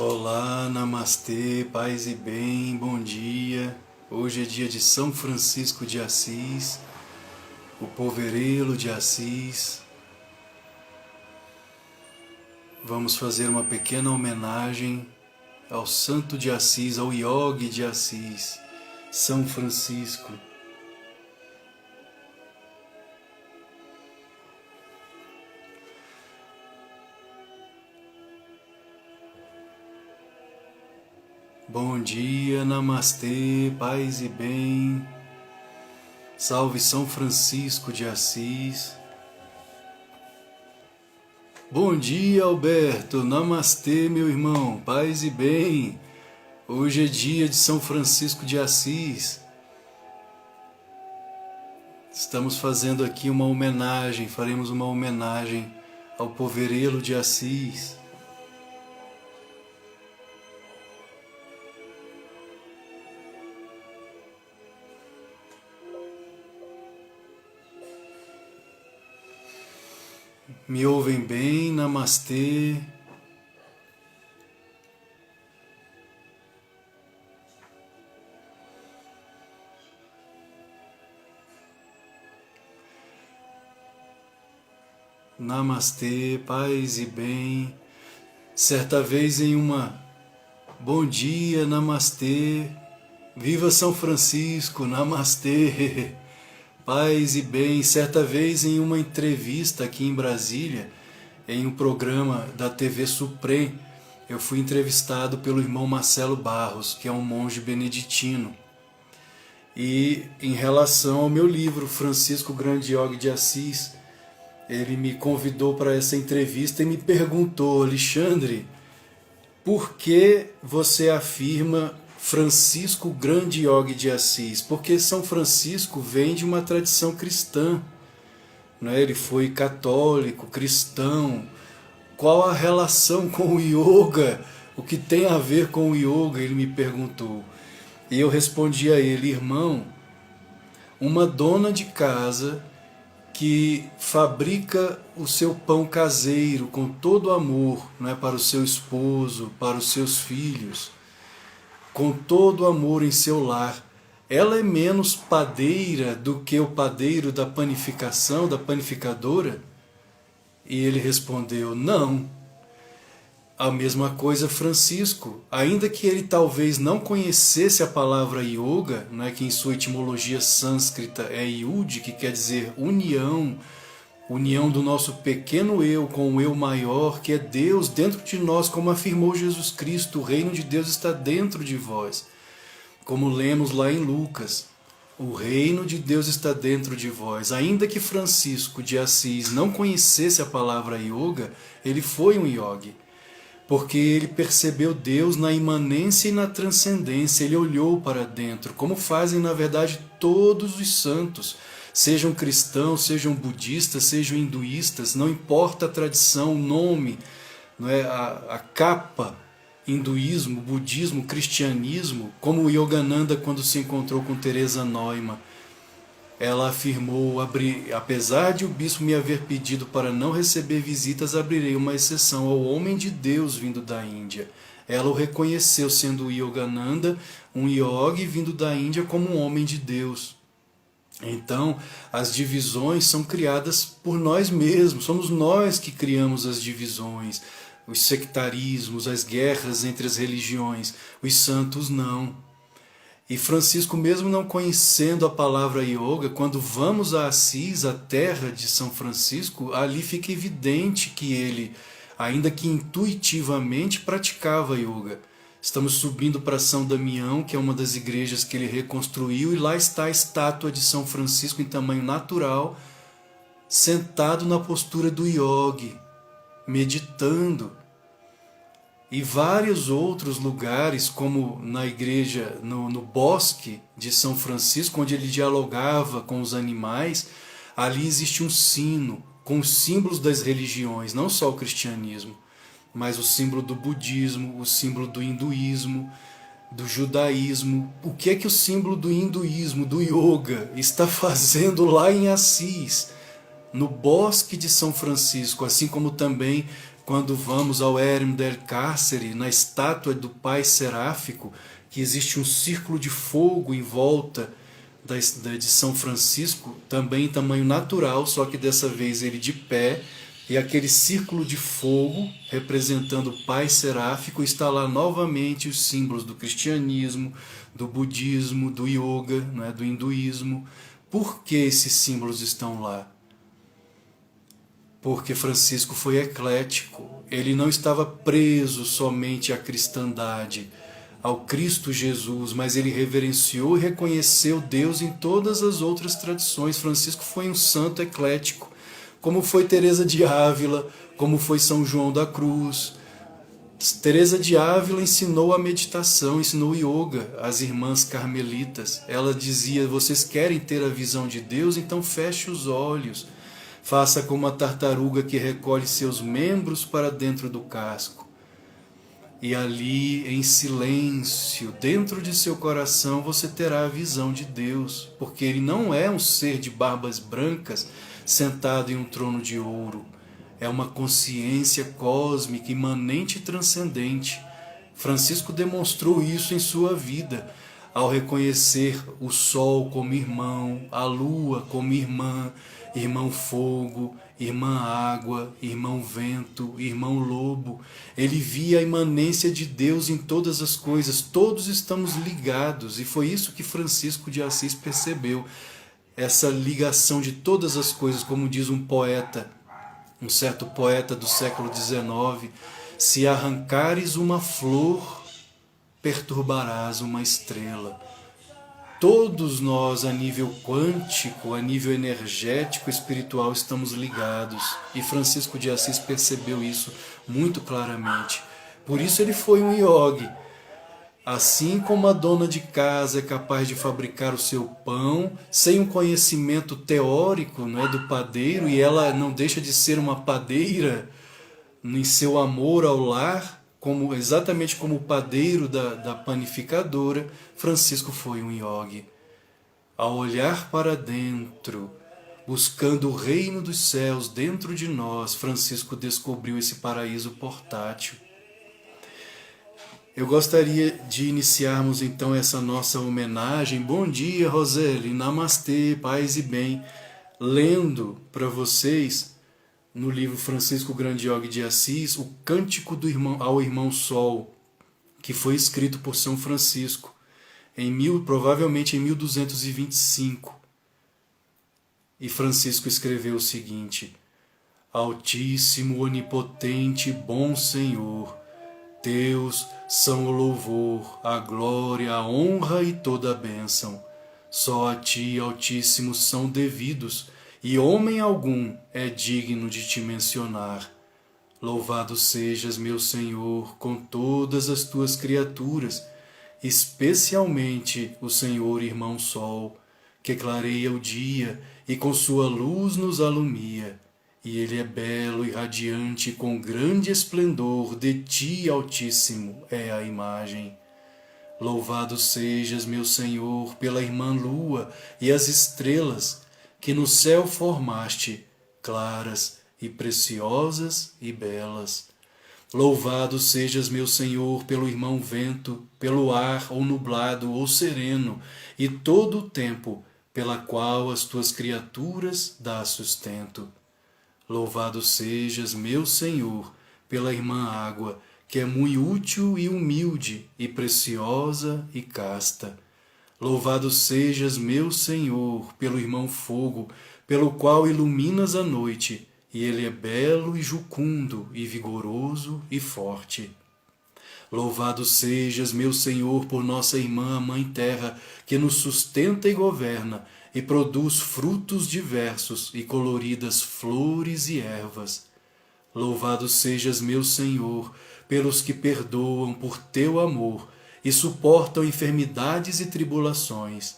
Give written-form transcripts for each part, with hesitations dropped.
Olá, namastê, paz e bem, bom dia. Hoje é dia de São Francisco de Assis, o poverelo de Assis. Vamos fazer uma pequena homenagem ao Santo de Assis, ao Yogi de Assis, São Francisco. Bom dia, namastê, paz e bem. Salve São Francisco de Assis. Bom dia, Alberto, namastê, meu irmão, paz e bem. Hoje é dia de São Francisco de Assis. Estamos fazendo aqui uma homenagem, faremos uma homenagem ao poverelo de Assis. Me ouvem bem? Namastê. Namastê, paz e bem. Certa vez em uma... Bom dia, namastê. Viva São Francisco, namastê. Paz e bem. Certa vez em uma entrevista aqui em Brasília, em um programa da TV Suprem, eu fui entrevistado pelo irmão Marcelo Barros, que é um monge beneditino. E em relação ao meu livro, Francisco Grande Yogi de Assis, ele me convidou para essa entrevista e me perguntou: Alexandre, por que você afirma Francisco Grande Yogi de Assis? Porque São Francisco vem de uma tradição cristã, né? Ele foi católico, cristão. Qual a relação com o yoga? O que tem a ver com o yoga? Ele me perguntou. E eu respondi a ele: irmão, uma dona de casa que fabrica o seu pão caseiro com todo amor, né, para o seu esposo, para os seus filhos, com todo amor em seu lar, ela é menos padeira do que o padeiro da panificação, da panificadora? E ele respondeu: não. A mesma coisa Francisco, ainda que ele talvez não conhecesse a palavra yoga, né, que em sua etimologia sânscrita é yud, que quer dizer união, união do nosso pequeno eu com o eu maior, que é Deus dentro de nós, como afirmou Jesus Cristo: o reino de Deus está dentro de vós. Como lemos lá em Lucas, o reino de Deus está dentro de vós. Ainda que Francisco de Assis não conhecesse a palavra yoga, ele foi um yogi, porque ele percebeu Deus na imanência e na transcendência. Ele olhou para dentro, como fazem na verdade todos os santos, sejam cristãos, sejam budistas, sejam hinduístas, não importa a tradição, o nome, não é, a capa, hinduísmo, budismo, cristianismo, como Yogananda quando se encontrou com Teresa Neumann. Ela afirmou: apesar de o bispo me haver pedido para não receber visitas, abrirei uma exceção ao homem de Deus vindo da Índia. Ela o reconheceu sendo o Yogananda, um yogi vindo da Índia, como um homem de Deus. Então, as divisões são criadas por nós mesmos, somos nós que criamos as divisões, os sectarismos, as guerras entre as religiões. Os santos não. E Francisco, mesmo não conhecendo a palavra yoga, quando vamos a Assis, a terra de São Francisco, ali fica evidente que ele, ainda que intuitivamente, praticava yoga. Estamos subindo para São Damião, que é uma das igrejas que ele reconstruiu, e lá está a estátua de São Francisco em tamanho natural, sentado na postura do yogi, meditando. E vários outros lugares, como na igreja, no bosque de São Francisco, onde ele dialogava com os animais, ali existe um sino com os símbolos das religiões, não só o cristianismo, mas o símbolo do budismo, o símbolo do hinduísmo, do judaísmo. O que é que o símbolo do hinduísmo, do yoga, está fazendo lá em Assis, no bosque de São Francisco, assim como também quando vamos ao Eremo del Carcere, na estátua do Pai Seráfico, que existe um círculo de fogo em volta de São Francisco, também em tamanho natural, só que dessa vez ele de pé, e aquele círculo de fogo, representando o Pai Seráfico, está lá novamente os símbolos do cristianismo, do budismo, do yoga, né, do hinduísmo. Por que esses símbolos estão lá? Porque Francisco foi eclético, ele não estava preso somente à cristandade, ao Cristo Jesus, mas ele reverenciou e reconheceu Deus em todas as outras tradições. Francisco foi um santo eclético, como foi Teresa de Ávila, como foi São João da Cruz. Teresa de Ávila ensinou a meditação, ensinou yoga às irmãs carmelitas. Ela dizia: vocês querem ter a visão de Deus? Então feche os olhos. Faça como a tartaruga que recolhe seus membros para dentro do casco. E ali, em silêncio, dentro de seu coração, você terá a visão de Deus, porque Ele não é um ser de barbas brancas sentado em um trono de ouro. É uma consciência cósmica, imanente e transcendente. Francisco demonstrou isso em sua vida, ao reconhecer o sol como irmão, a lua como irmã, irmão fogo, irmã água, irmão vento, irmão lobo. Ele via a imanência de Deus em todas as coisas, todos estamos ligados, e foi isso que Francisco de Assis percebeu, essa ligação de todas as coisas, como diz um poeta, um certo poeta do século XIX: se arrancares uma flor, perturbarás uma estrela. Todos nós, a nível quântico, a nível energético, espiritual, estamos ligados. E Francisco de Assis percebeu isso muito claramente. Por isso ele foi um yogi. Assim como a dona de casa é capaz de fabricar o seu pão sem um conhecimento teórico, não é, do padeiro, e ela não deixa de ser uma padeira em seu amor ao lar, exatamente como o padeiro da panificadora, Francisco foi um yogi. Ao olhar para dentro, buscando o reino dos céus dentro de nós, Francisco descobriu esse paraíso portátil. Eu gostaria de iniciarmos então essa nossa homenagem. Bom dia, Roseli, namastê, paz e bem, lendo para vocês, no livro Francisco Grande Yogi de Assis, o Cântico ao Irmão Sol, que foi escrito por São Francisco, provavelmente em 1225. E Francisco escreveu o seguinte: Altíssimo, onipotente, bom Senhor, Teus são o louvor, a glória, a honra e toda a bênção. Só a Ti, Altíssimo, são devidos, e homem algum é digno de Te mencionar. Louvado sejas, meu Senhor, com todas as Tuas criaturas, especialmente o Senhor Irmão Sol, que clareia o dia e com sua luz nos alumia. E ele é belo e radiante, com grande esplendor, de Ti, Altíssimo, é a imagem. Louvado sejas, meu Senhor, pela irmã Lua e as estrelas, que no céu formaste, claras e preciosas e belas. Louvado sejas, meu Senhor, pelo irmão Vento, pelo ar ou nublado ou sereno, e todo o tempo, pela qual as Tuas criaturas dá sustento. Louvado sejas, meu Senhor, pela irmã Água, que é muito útil e humilde, e preciosa e casta. Louvado sejas, meu Senhor, pelo irmão Fogo, pelo qual iluminas a noite, e ele é belo e jucundo, e vigoroso e forte. Louvado sejas, meu Senhor, por nossa irmã, a Mãe Terra, que nos sustenta e governa, e produz frutos diversos e coloridas flores e ervas. Louvado sejas, meu Senhor, pelos que perdoam por Teu amor e suportam enfermidades e tribulações.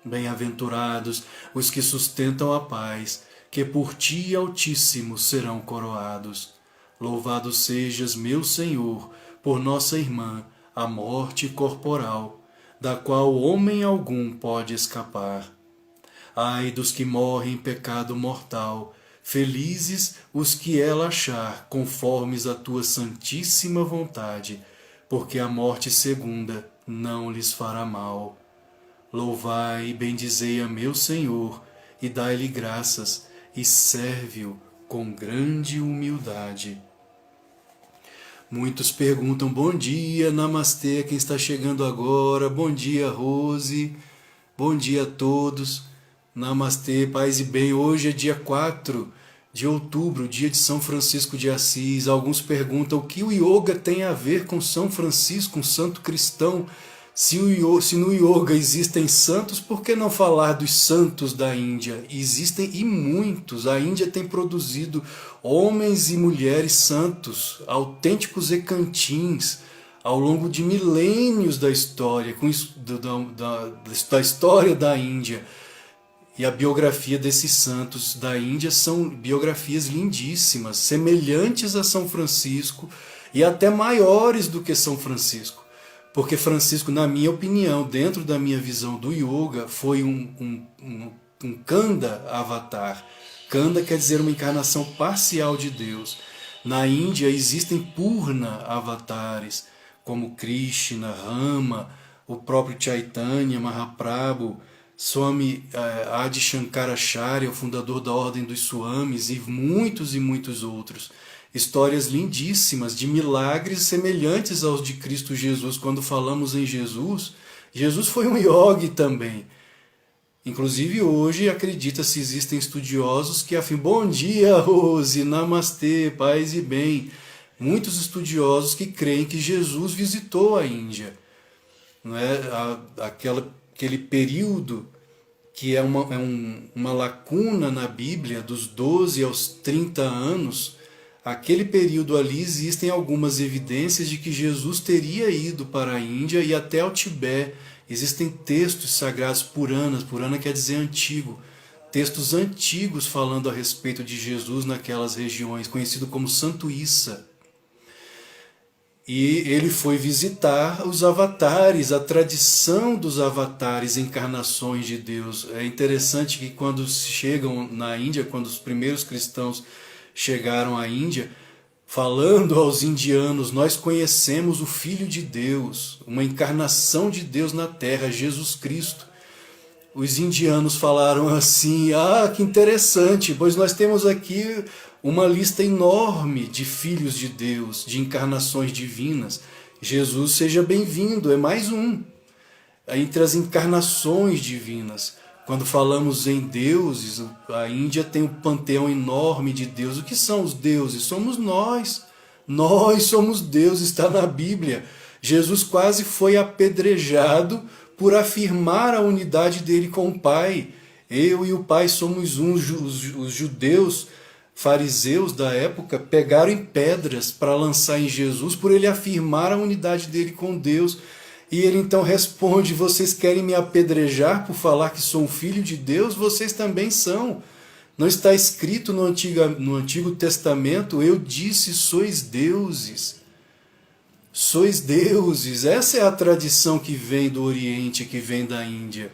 Bem-aventurados os que sustentam a paz, que por Ti, Altíssimo, serão coroados. Louvado sejas, meu Senhor, por nossa irmã, a morte corporal, da qual homem algum pode escapar. Ai dos que morrem em pecado mortal, Felizes os que ela achar, conformes à tua santíssima vontade, porque a morte segunda não lhes fará mal. Louvai e bendizei a meu Senhor, e dai-lhe graças, e serve-o com grande humildade. Muitos perguntam, bom dia, namastê, quem está chegando agora, bom dia, Rose, bom dia a todos, namastê, paz e bem. Hoje é dia 4 de outubro, dia de São Francisco de Assis. Alguns perguntam o que o yoga tem a ver com São Francisco, um santo cristão. Se no yoga existem santos, por que não falar dos santos da Índia? Existem e muitos. A Índia tem produzido homens e mulheres santos, autênticos ekantins, ao longo de milênios da história, da história da Índia. E a biografia desses santos da Índia são biografias lindíssimas, semelhantes a São Francisco e até maiores do que São Francisco. Porque Francisco, na minha opinião, dentro da minha visão do yoga, foi um Kanda avatar. Kanda quer dizer uma encarnação parcial de Deus. Na Índia existem Purna avatares, como Krishna, Rama, o próprio Chaitanya, Mahaprabhu, Swami Adi Shankaracharya, o fundador da Ordem dos Swamis, e muitos outros. Histórias lindíssimas de milagres semelhantes aos de Cristo Jesus. Quando falamos em Jesus, Jesus foi um yogi também. Inclusive hoje acredita-se, existem estudiosos que afirmam, bom dia Rose, namastê, paz e bem. Muitos estudiosos que creem que Jesus visitou a Índia. Não é? Aquele período que é uma lacuna na Bíblia, dos 12 aos 30 anos, aquele período ali existem algumas evidências de que Jesus teria ido para a Índia e até ao Tibete. Existem textos sagrados Puranas, Purana quer dizer antigo, textos antigos falando a respeito de Jesus naquelas regiões, conhecido como Santo Issa. E ele foi visitar os avatares, a tradição dos avatares, encarnações de Deus. É interessante que quando chegam na Índia, quando os primeiros cristãos chegaram à Índia, falando aos indianos, nós conhecemos o Filho de Deus, uma encarnação de Deus na Terra, Jesus Cristo. Os indianos falaram assim, que interessante, pois nós temos aqui uma lista enorme de filhos de Deus, de encarnações divinas. Jesus seja bem-vindo, é mais um. Entre as encarnações divinas, quando falamos em deuses, a Índia tem um panteão enorme de deuses. O que são os deuses? Somos nós. Nós somos deuses, está na Bíblia. Jesus quase foi apedrejado por afirmar a unidade dele com o Pai. Eu e o Pai somos um. Os judeus fariseus da época pegaram em pedras para lançar em Jesus por ele afirmar a unidade dele com Deus. E ele então responde, vocês querem me apedrejar por falar que sou um filho de Deus? Vocês também são. Não está escrito no Antigo Testamento, eu disse, sois deuses. Sois deuses. Essa é a tradição que vem do Oriente, que vem da Índia.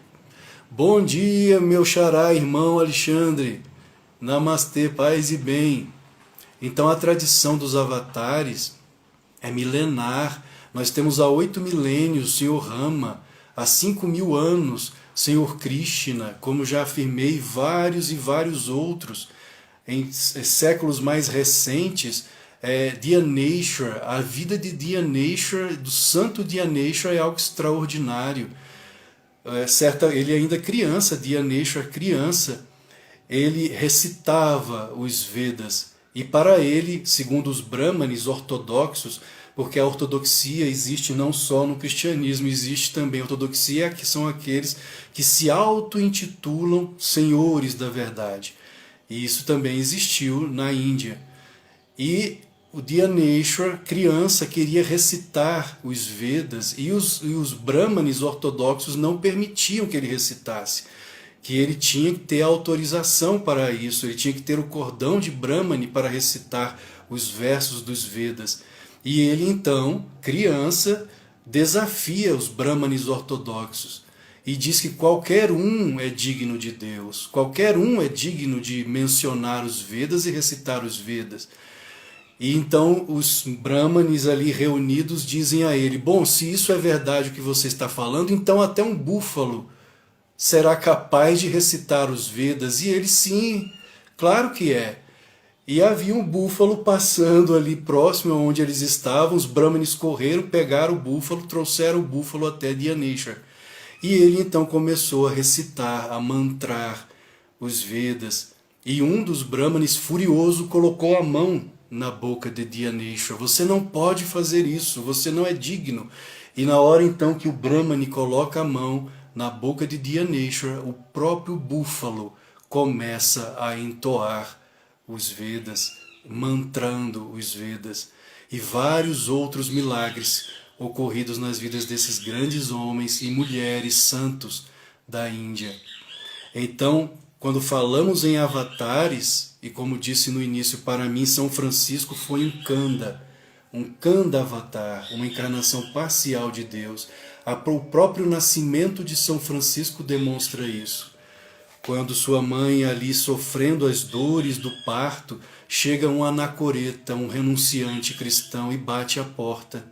Bom dia, meu xará, irmão Alexandre. Namastê, paz e bem. Então a tradição dos avatares é milenar. Nós temos há 8 milênios o Senhor Rama, há 5.000 anos Senhor Krishna, como já afirmei, vários e vários outros. Em séculos mais recentes, Dyaneshwar, a vida de Dyaneshwar, do santo Dyaneshwar é algo extraordinário. Ele ainda criança, Dyaneshwar criança, ele recitava os Vedas. E para ele, segundo os brahmanes ortodoxos, porque a ortodoxia existe não só no cristianismo, existe também a ortodoxia, que são aqueles que se auto-intitulam senhores da verdade. E isso também existiu na Índia. E o Dyaneshwar, criança, queria recitar os Vedas, e os brahmanes ortodoxos não permitiam que ele recitasse, que ele tinha que ter autorização para isso, ele tinha que ter o cordão de Brahmani para recitar os versos dos Vedas. E ele então, criança, desafia os brahmanes ortodoxos. e diz que qualquer um é digno de Deus, qualquer um é digno de mencionar os Vedas e recitar os Vedas. E então os brahmanes ali reunidos dizem a ele: bom, se isso é verdade o que você está falando, então até um búfalo será capaz de recitar os Vedas. E ele: sim, claro que é. E havia um búfalo passando ali próximo onde eles estavam, os brahmanes correram, pegaram o búfalo, trouxeram o búfalo até Dhyanaishar. E ele então começou a recitar, a mantrar os Vedas. E um dos brahmanes, furioso, colocou a mão na boca de Dhyanaishar. Você não pode fazer isso, você não é digno. E na hora então que o brahmane coloca a mão na boca de Dhyanaishar, o próprio búfalo começa a entoar os Vedas, mantrando os Vedas, e vários outros milagres ocorridos nas vidas desses grandes homens e mulheres santos da Índia. Então, quando falamos em avatares, e como disse no início, para mim São Francisco foi um Kanda avatar, uma encarnação parcial de Deus. O próprio nascimento de São Francisco demonstra isso. Quando sua mãe ali sofrendo as dores do parto, chega um anacoreta, um renunciante cristão, e bate à porta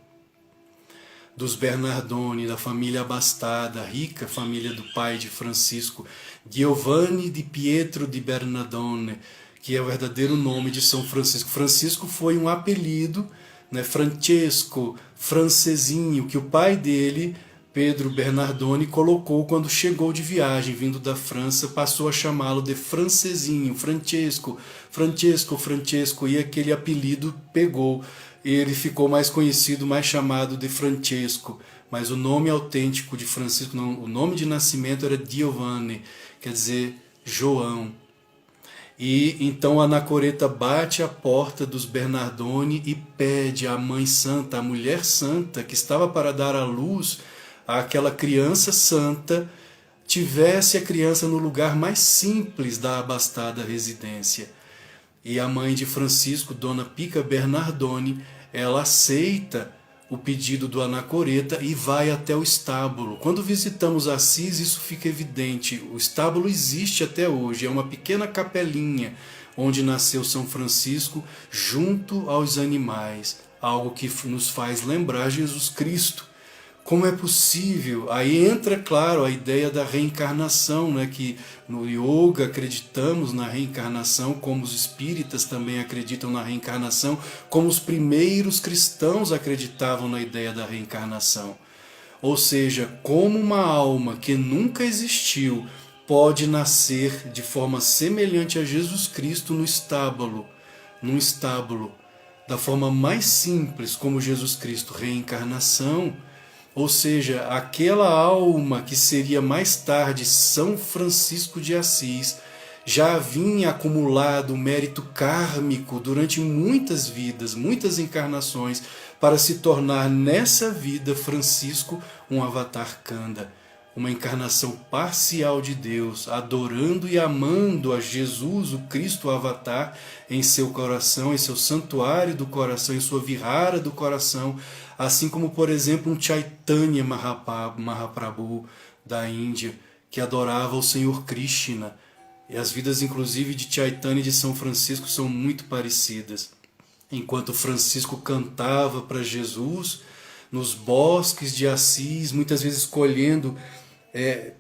dos Bernardoni, da família abastada, rica família do pai de Francisco, Giovanni di Pietro di Bernardone, que é o verdadeiro nome de São Francisco. Francisco foi um apelido, né, Francesco, francesinho, que o pai dele, Pedro Bernardoni, colocou quando chegou de viagem, vindo da França, passou a chamá-lo de francesinho, Francesco, Francesco, Francesco, e aquele apelido pegou. Ele ficou mais conhecido, mais chamado de Francesco, mas o nome autêntico de Francisco, não, o nome de nascimento era Giovanni, quer dizer João. E então a anacoreta bate à porta dos Bernardoni e pede à mãe santa, à mulher santa, que estava para dar à luz àquela criança santa, tivesse a criança no lugar mais simples da abastada residência. E a mãe de Francisco, Dona Pica Bernardoni, ela aceita o pedido do anacoreta e vai até o estábulo. Quando visitamos Assis, isso fica evidente. O estábulo existe até hoje, é uma pequena capelinha onde nasceu São Francisco, junto aos animais, algo que nos faz lembrar Jesus Cristo. Como é possível? Aí entra, claro, a ideia da reencarnação, né? Que no yoga acreditamos na reencarnação, como os espíritas também acreditam na reencarnação, como os primeiros cristãos acreditavam na ideia da reencarnação. Ou seja, como uma alma que nunca existiu pode nascer de forma semelhante a Jesus Cristo num estábulo, da forma mais simples como Jesus Cristo, reencarnação. Ou seja, aquela alma que seria mais tarde São Francisco de Assis já vinha acumulado mérito kármico durante muitas vidas, muitas encarnações, para se tornar nessa vida Francisco um avatar Kanda, uma encarnação parcial de Deus, adorando e amando a Jesus, o Cristo avatar, em seu coração, em seu santuário do coração, em sua vihara do coração, assim como, por exemplo, um Chaitanya Mahaprabhu da Índia, que adorava o Senhor Krishna. E as vidas, inclusive, de Chaitanya e de São Francisco são muito parecidas. Enquanto Francisco cantava para Jesus, nos bosques de Assis, muitas vezes colhendo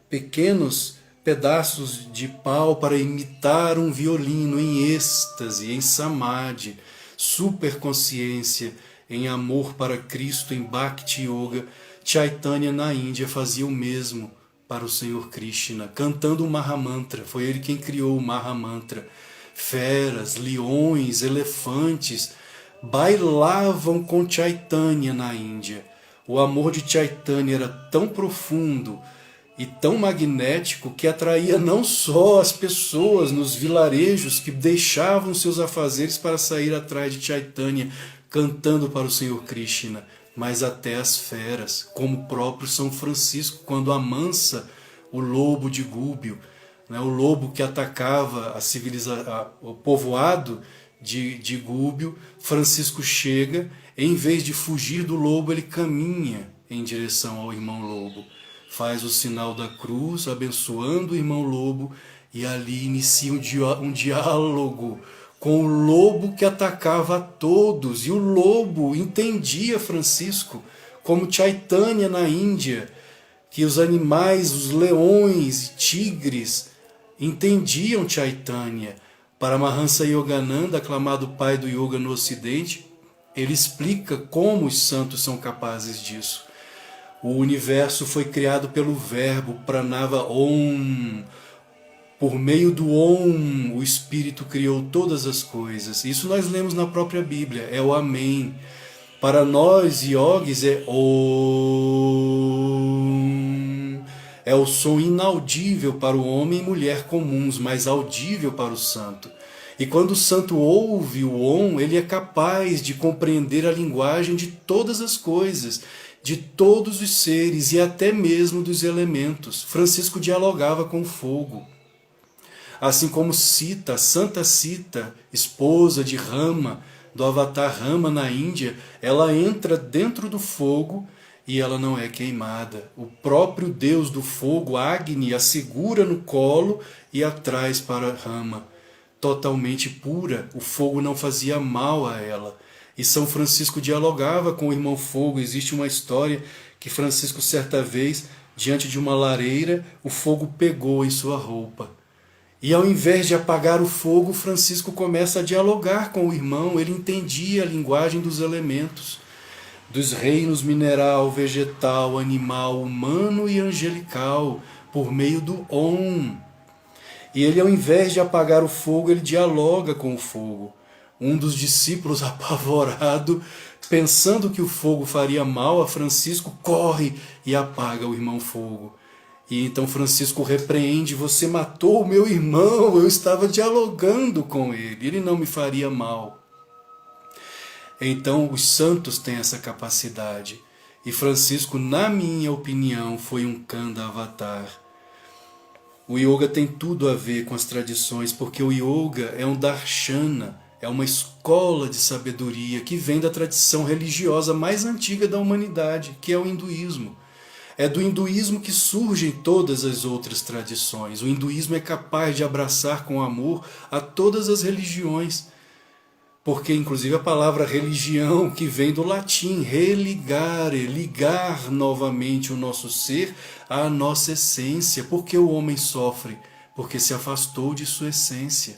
pequenos pedaços de pau para imitar um violino em êxtase, em samadhi, superconsciência, em amor para Cristo, em Bhakti Yoga. Chaitanya na Índia fazia o mesmo para o Senhor Krishna, cantando o Mahamantra. Foi ele quem criou o Mahamantra. Feras, leões, elefantes bailavam com Chaitanya na Índia. O amor de Chaitanya era tão profundo e tão magnético que atraía não só as pessoas nos vilarejos que deixavam seus afazeres para sair atrás de Chaitanya, cantando para o Senhor Krishna, mas até as feras, como o próprio São Francisco, quando amansa o lobo de Gúbio, né, o lobo que atacava o povoado de Gúbio. Francisco chega, em vez de fugir do lobo, ele caminha em direção ao irmão lobo. faz o sinal da cruz, abençoando o irmão lobo, e ali inicia um diálogo com o lobo que atacava a todos. E o lobo entendia Francisco, como Chaitanya na Índia, que os animais, os leões, tigres, entendiam Chaitanya. Paramahansa Yogananda, aclamado pai do yoga no Ocidente, ele explica como os santos são capazes disso. O universo foi criado pelo verbo Pranava Om. Por meio do Om, o Espírito criou todas as coisas. Isso nós lemos na própria Bíblia, é o Amém. Para nós, yogis, é Om. É o som inaudível para o homem e mulher comuns, mas audível para o santo. E quando o santo ouve o Om, ele é capaz de compreender a linguagem de todas as coisas, de todos os seres e até mesmo dos elementos. Francisco dialogava com o fogo. Assim como Sita, Santa Sita, esposa de Rama, do avatar Rama na Índia, ela entra dentro do fogo e ela não é queimada. O próprio Deus do fogo, Agni, a segura no colo e a traz para Rama. Totalmente pura, o fogo não fazia mal a ela. E São Francisco dialogava com o irmão fogo. Existe uma história que Francisco, certa vez, diante de uma lareira, o fogo pegou em sua roupa. E ao invés de apagar o fogo, Francisco começa a dialogar com o irmão. Ele entendia a linguagem dos elementos, dos reinos mineral, vegetal, animal, humano e angelical, por meio do Om. E ele, ao invés de apagar o fogo, ele dialoga com o fogo. Um dos discípulos, apavorado, pensando que o fogo faria mal a Francisco, corre e apaga o irmão fogo. E então Francisco repreende: você matou o meu irmão, eu estava dialogando com ele não me faria mal. Então os santos têm essa capacidade. E Francisco, na minha opinião, foi um Kanda Avatar. O yoga tem tudo a ver com as tradições, porque o yoga é um darshana, é uma escola de sabedoria que vem da tradição religiosa mais antiga da humanidade, que é o hinduísmo. É do hinduísmo que surgem todas as outras tradições. O hinduísmo é capaz de abraçar com amor a todas as religiões. Porque, inclusive, a palavra religião, que vem do latim, religare, ligar novamente o nosso ser à nossa essência. Por que o homem sofre? Porque se afastou de sua essência,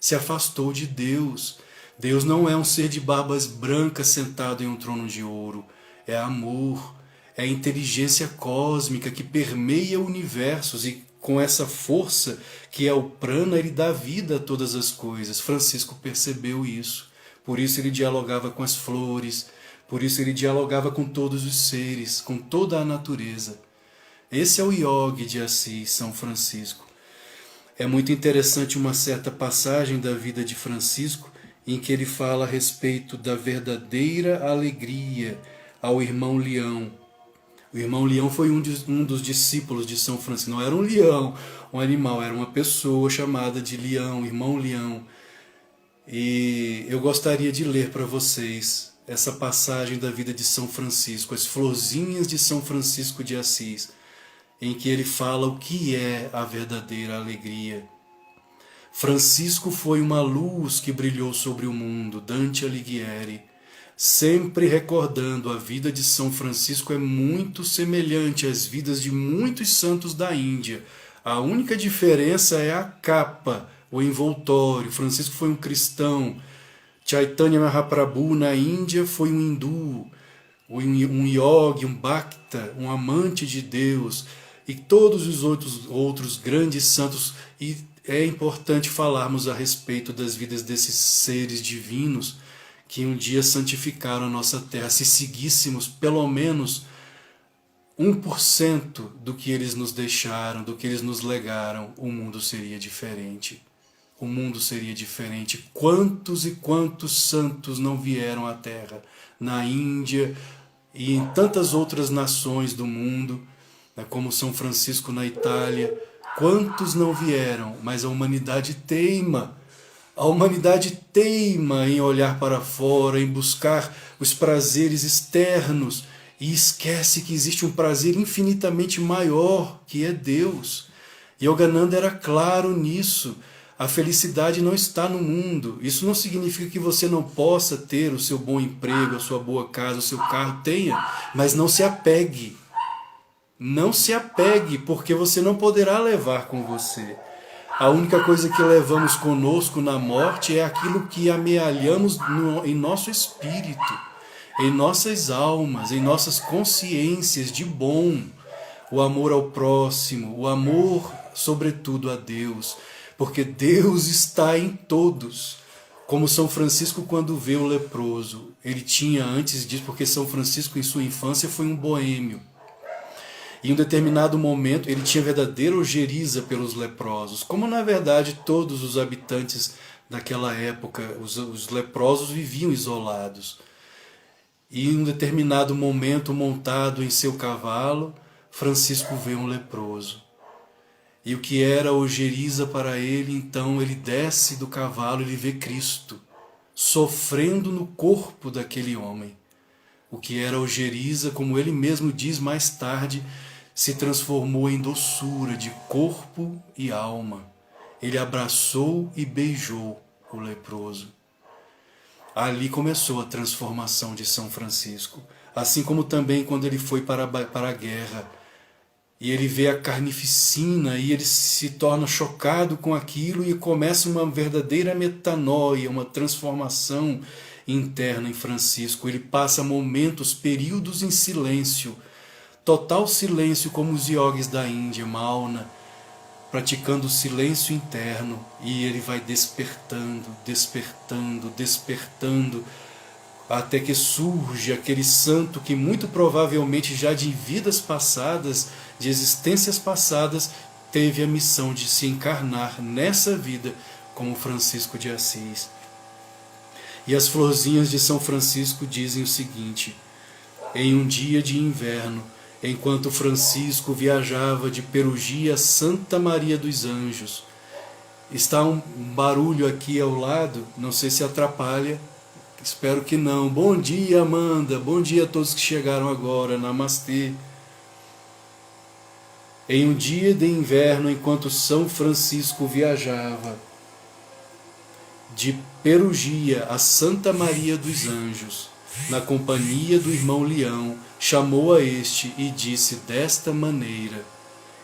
se afastou de Deus. Deus não é um ser de barbas brancas sentado em um trono de ouro, é amor. É a inteligência cósmica que permeia universos e com essa força que é o prana, ele dá vida a todas as coisas. Francisco percebeu isso. Por isso ele dialogava com as flores, por isso ele dialogava com todos os seres, com toda a natureza. Esse é o yogi de Assis, São Francisco. É muito interessante uma certa passagem da vida de Francisco em que ele fala a respeito da verdadeira alegria ao irmão leão. O irmão leão foi um dos discípulos de São Francisco. Não era um leão, um animal, era uma pessoa chamada de leão, irmão leão. E eu gostaria de ler para vocês essa passagem da vida de São Francisco, as florzinhas de São Francisco de Assis, em que ele fala o que é a verdadeira alegria. Francisco foi uma luz que brilhou sobre o mundo, Dante Alighieri. Sempre recordando, a vida de São Francisco é muito semelhante às vidas de muitos santos da Índia. A única diferença é a capa, o envoltório. Francisco foi um cristão. Chaitanya Mahaprabhu na Índia foi um hindu, um yogi, um bhakta, um amante de Deus. E todos os outros grandes santos. E é importante falarmos a respeito das vidas desses seres divinos que um dia santificaram a nossa terra. Se seguíssemos pelo menos 1% do que eles nos deixaram, do que eles nos legaram, o mundo seria diferente. O mundo seria diferente. Quantos e quantos santos não vieram à terra, na Índia e em tantas outras nações do mundo, como São Francisco na Itália. Quantos não vieram, mas a humanidade teima. A humanidade teima em olhar para fora, em buscar os prazeres externos e esquece que existe um prazer infinitamente maior, que é Deus. Yogananda era claro nisso. A felicidade não está no mundo. Isso não significa que você não possa ter o seu bom emprego, a sua boa casa, o seu carro. Tenha, mas não se apegue. Não se apegue, porque você não poderá levar com você. A única coisa que levamos conosco na morte é aquilo que amealhamos em nosso espírito, em nossas almas, em nossas consciências de bom. O amor ao próximo, o amor, sobretudo, a Deus, porque Deus está em todos. Como São Francisco, quando vê o leproso, ele tinha antes disso, porque São Francisco em sua infância foi um boêmio. Em um determinado momento ele tinha verdadeira ojeriza pelos leprosos, como na verdade todos os habitantes daquela época, os leprosos viviam isolados. E em um determinado momento, montado em seu cavalo, Francisco vê um leproso. E o que era ojeriza para ele, então ele desce do cavalo e ele vê Cristo, sofrendo no corpo daquele homem. O que era ojeriza, como ele mesmo diz mais tarde, se transformou em doçura de corpo e alma. Ele abraçou e beijou o leproso. Ali começou a transformação de São Francisco, assim como também quando ele foi para a guerra, e ele vê a carnificina e ele se torna chocado com aquilo e começa uma verdadeira metanoia, uma transformação interna em Francisco. Ele passa momentos, períodos em silêncio, total silêncio, como os iogues da Índia, Mauna, praticando o silêncio interno, e ele vai despertando, despertando, despertando, até que surge aquele santo que muito provavelmente já de vidas passadas, de existências passadas, teve a missão de se encarnar nessa vida como Francisco de Assis. E as florzinhas de São Francisco dizem o seguinte: em um dia de inverno, enquanto Francisco viajava de Perugia a Santa Maria dos Anjos. Está um barulho aqui ao lado, não sei se atrapalha, espero que não. Bom dia, Amanda, bom dia a todos que chegaram agora, namastê. Em um dia de inverno, enquanto São Francisco viajava de Perugia a Santa Maria dos Anjos, na companhia do irmão Leão, chamou a este e disse desta maneira: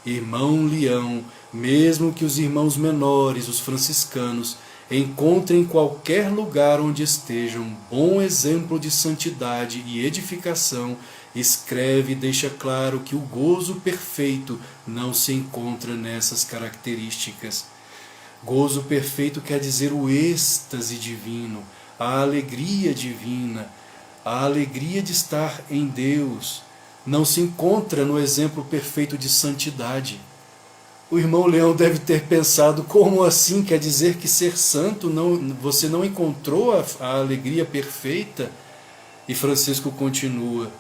Irmão Leão, mesmo que os irmãos menores, os franciscanos, encontrem em qualquer lugar onde estejam bom exemplo de santidade e edificação, escreve e deixa claro que o gozo perfeito não se encontra nessas características. Gozo perfeito quer dizer o êxtase divino, a alegria divina, a alegria de estar em Deus. Não se encontra no exemplo perfeito de santidade. O irmão Leão deve ter pensado: como assim? Quer dizer que ser santo você não encontrou a alegria perfeita? E Francisco continua: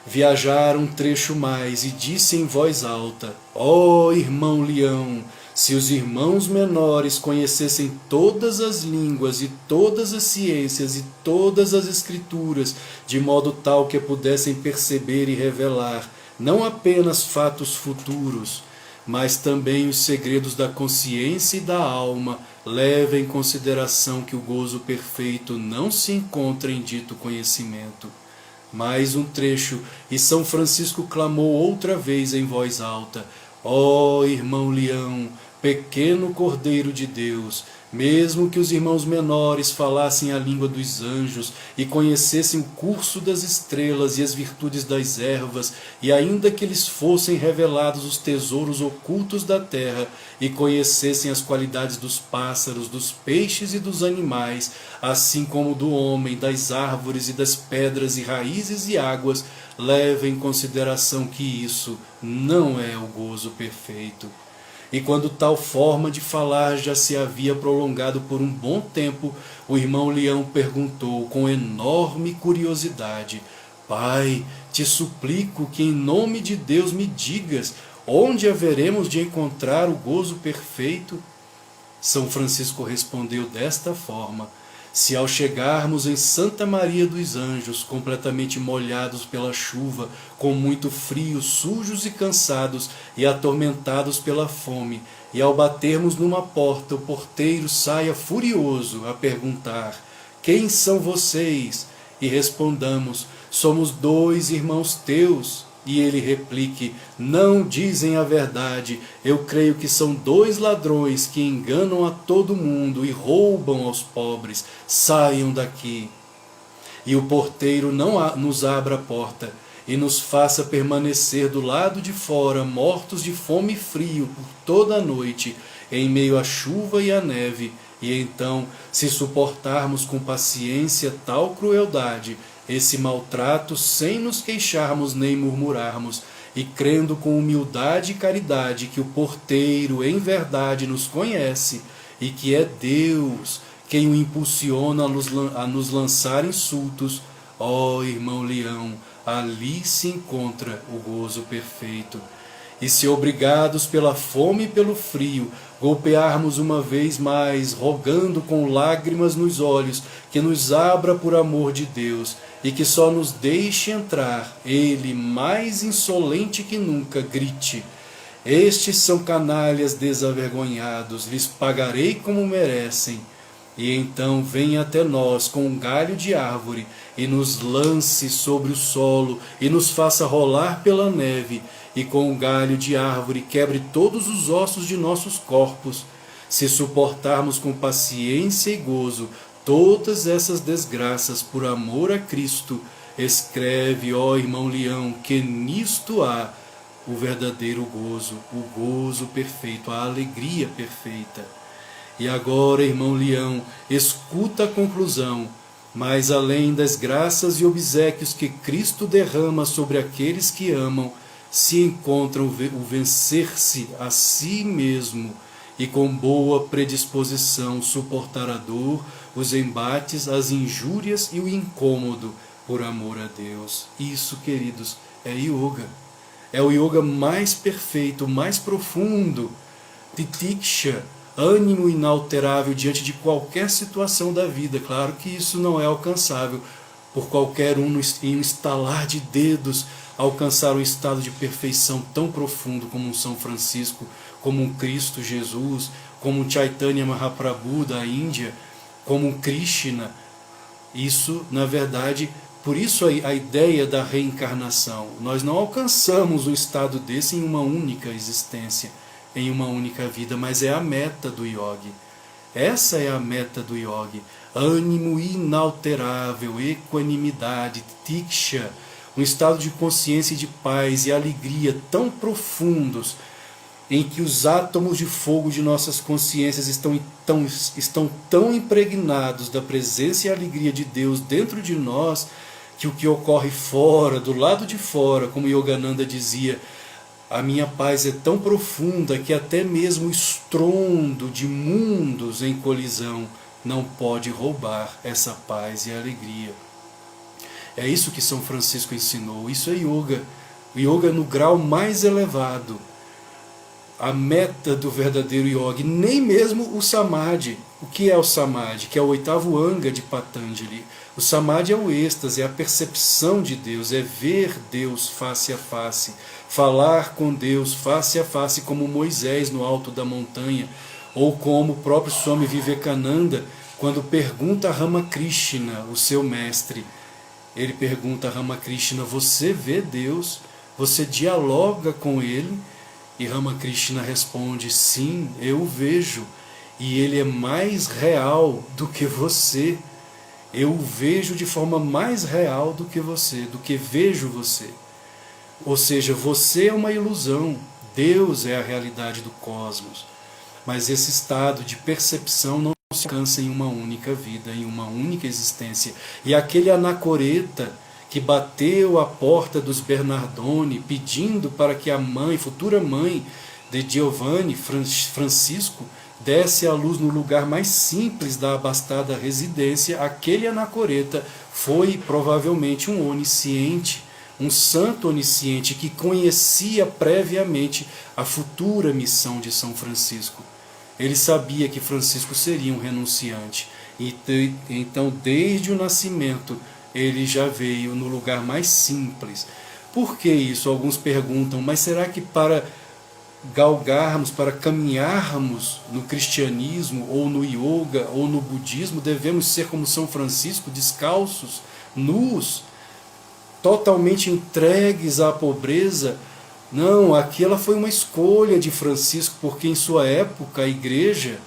viajaram um trecho mais e disse em voz alta: ó irmão Leão, se os irmãos menores conhecessem todas as línguas e todas as ciências e todas as escrituras, de modo tal que pudessem perceber e revelar não apenas fatos futuros, mas também os segredos da consciência e da alma, leva em consideração que o gozo perfeito não se encontra em dito conhecimento. Mais um trecho, e São Francisco clamou outra vez em voz alta: ó irmão Leão, pequeno Cordeiro de Deus, mesmo que os irmãos menores falassem a língua dos anjos e conhecessem o curso das estrelas e as virtudes das ervas, e ainda que lhes fossem revelados os tesouros ocultos da terra, e conhecessem as qualidades dos pássaros, dos peixes e dos animais, assim como do homem, das árvores e das pedras e raízes e águas, levem em consideração que isso não é o gozo perfeito. E quando tal forma de falar já se havia prolongado por um bom tempo, o irmão Leão perguntou com enorme curiosidade: Pai, te suplico que em nome de Deus me digas onde haveremos de encontrar o gozo perfeito? São Francisco respondeu desta forma: Se ao chegarmos em Santa Maria dos Anjos, completamente molhados pela chuva, com muito frio, sujos e cansados e atormentados pela fome, e ao batermos numa porta, o porteiro saia furioso a perguntar: quem são vocês? E respondamos: somos 2 irmãos teus. E ele replique: não dizem a verdade, eu creio que são 2 ladrões que enganam a todo mundo e roubam aos pobres, saiam daqui. E o porteiro não nos abra a porta e nos faça permanecer do lado de fora, mortos de fome e frio por toda a noite, em meio à chuva e à neve. E então, se suportarmos com paciência tal crueldade, esse maltrato, sem nos queixarmos nem murmurarmos, e crendo com humildade e caridade que o porteiro em verdade nos conhece, e que é Deus quem o impulsiona a nos lançar insultos, ó irmão Leão, ali se encontra o gozo perfeito. E se obrigados pela fome e pelo frio, golpearmos uma vez mais, rogando com lágrimas nos olhos, que nos abra por amor de Deus, e que só nos deixe entrar, ele, mais insolente que nunca, grite: estes são canalhas desavergonhados, lhes pagarei como merecem. E então venha até nós com um galho de árvore, e nos lance sobre o solo, e nos faça rolar pela neve, e com um galho de árvore quebre todos os ossos de nossos corpos. Se suportarmos com paciência e gozo todas essas desgraças por amor a Cristo, escreve, ó irmão Leão, que nisto há o verdadeiro gozo, o gozo perfeito, a alegria perfeita. E agora, irmão Leão, escuta a conclusão. Mas além das graças e obséquios que Cristo derrama sobre aqueles que amam, se encontram o vencer-se a si mesmo e com boa predisposição suportar a dor, os embates, as injúrias e o incômodo por amor a Deus. Isso, queridos, é yoga. É o yoga mais perfeito, mais profundo. Titiksha, ânimo inalterável diante de qualquer situação da vida. Claro que isso não é alcançável por qualquer um em um estalar de dedos, alcançar um estado de perfeição tão profundo como um São Francisco, como um Cristo Jesus, como um Chaitanya Mahaprabhu da Índia, como um Krishna. Isso, na verdade, por isso a ideia da reencarnação. Nós não alcançamos um estado desse em uma única existência, em uma única vida, mas é a meta do yogi. Essa é a meta do yogi. Ânimo inalterável, equanimidade, tiksha, um estado de consciência e de paz e alegria tão profundos, em que os átomos de fogo de nossas consciências estão tão impregnados da presença e alegria de Deus dentro de nós, que o que ocorre fora, do lado de fora, como Yogananda dizia, a minha paz é tão profunda que até mesmo o estrondo de mundos em colisão não pode roubar essa paz e alegria. É isso que São Francisco ensinou, isso é yoga. O yoga no grau mais elevado. A meta do verdadeiro yogi, nem mesmo o samadhi. O que é o samadhi? Que é o 8º anga de Patanjali. O samadhi é o êxtase, é a percepção de Deus, é ver Deus face a face, falar com Deus face a face, como Moisés no alto da montanha, ou como o próprio Swami Vivekananda, quando pergunta a Ramakrishna, o seu mestre. Ele pergunta a Ramakrishna: você vê Deus? Você dialoga com Ele? E Ramakrishna responde: sim, eu o vejo, e Ele é mais real do que você. Eu o vejo de forma mais real do que você, do que vejo você. Ou seja, você é uma ilusão, Deus é a realidade do cosmos. Mas esse estado de percepção não se alcança em uma única vida, em uma única existência. E aquele anacoreta que bateu à porta dos Bernardoni pedindo para que a mãe, futura mãe de Giovanni, Francisco, desse a luz no lugar mais simples da abastada residência, aquele anacoreta foi provavelmente um onisciente, um santo onisciente que conhecia previamente a futura missão de São Francisco. Ele sabia que Francisco seria um renunciante. Então, desde o nascimento, ele já veio no lugar mais simples. Por que isso? Alguns perguntam, mas será que para galgarmos, para caminharmos no cristianismo, ou no yoga, ou no budismo, devemos ser como São Francisco, descalços, nus, totalmente entregues à pobreza? Não, aquela foi uma escolha de Francisco, porque em sua época a igreja,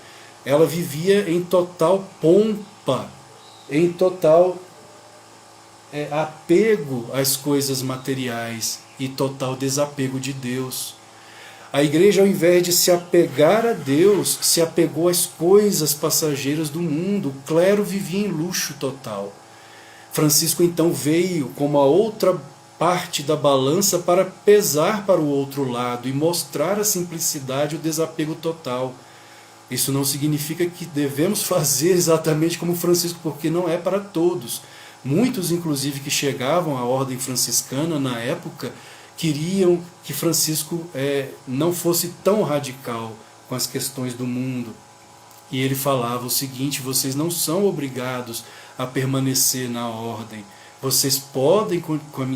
ela vivia em total pompa, em total apego às coisas materiais e total desapego de Deus. A igreja, ao invés de se apegar a Deus, se apegou às coisas passageiras do mundo. O clero vivia em luxo total. Francisco então veio como a outra parte da balança para pesar para o outro lado e mostrar a simplicidade e o desapego total. Isso não significa que devemos fazer exatamente como Francisco, porque não é para todos. Muitos, inclusive, que chegavam à ordem franciscana na época, queriam que Francisco não fosse tão radical com as questões do mundo. E ele falava o seguinte: vocês não são obrigados a permanecer na ordem. Vocês podem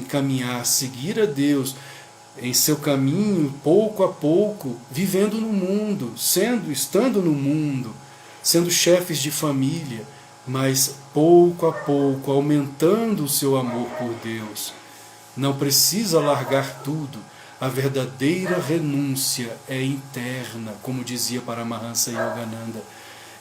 caminhar, seguir a Deus em seu caminho, pouco a pouco, vivendo no mundo, estando no mundo, sendo chefes de família, mas pouco a pouco aumentando o seu amor por Deus. Não precisa largar tudo. A verdadeira renúncia é interna, como dizia Paramahansa Yogananda.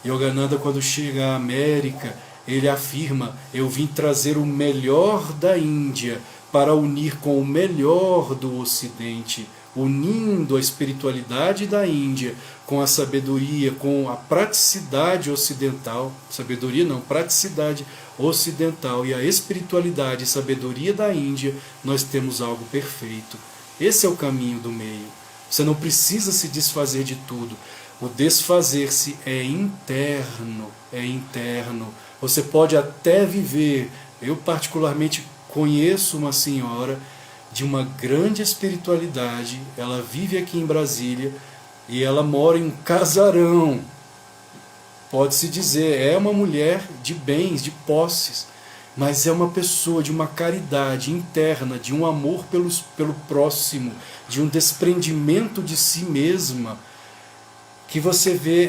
Yogananda, quando chega à América, ele afirma: eu vim trazer o melhor da Índia para unir com o melhor do Ocidente, unindo a espiritualidade da Índia com a sabedoria, com a praticidade ocidental, sabedoria não, praticidade ocidental, e a espiritualidade e sabedoria da Índia, nós temos algo perfeito. Esse é o caminho do meio. Você não precisa se desfazer de tudo. O desfazer-se é interno, é interno. Você pode até viver, eu particularmente conheço uma senhora de uma grande espiritualidade, ela vive aqui em Brasília e ela mora em um casarão. Pode-se dizer, é uma mulher de bens, de posses, mas é uma pessoa de uma caridade interna, de um amor pelo próximo, de um desprendimento de si mesma, que você vê,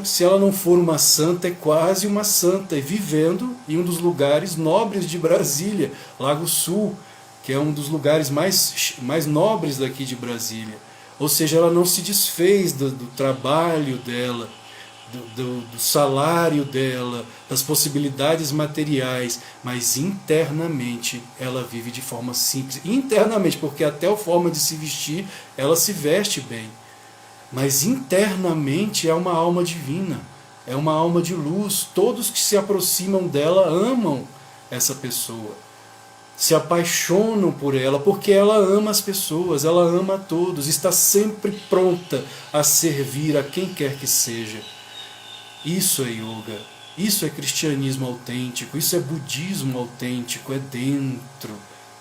se ela não for uma santa, é quase uma santa, e vivendo em um dos lugares nobres de Brasília, Lago Sul, que é um dos lugares mais nobres daqui de Brasília. Ou seja, ela não se desfez do trabalho dela, do salário dela, das possibilidades materiais, mas internamente ela vive de forma simples. Internamente, porque até a forma de se vestir, ela se veste bem. Mas internamente é uma alma divina, é uma alma de luz. Todos que se aproximam dela amam essa pessoa, se apaixonam por ela, porque ela ama as pessoas, ela ama a todos, está sempre pronta a servir a quem quer que seja. Isso é yoga, isso é cristianismo autêntico, isso é budismo autêntico, é dentro,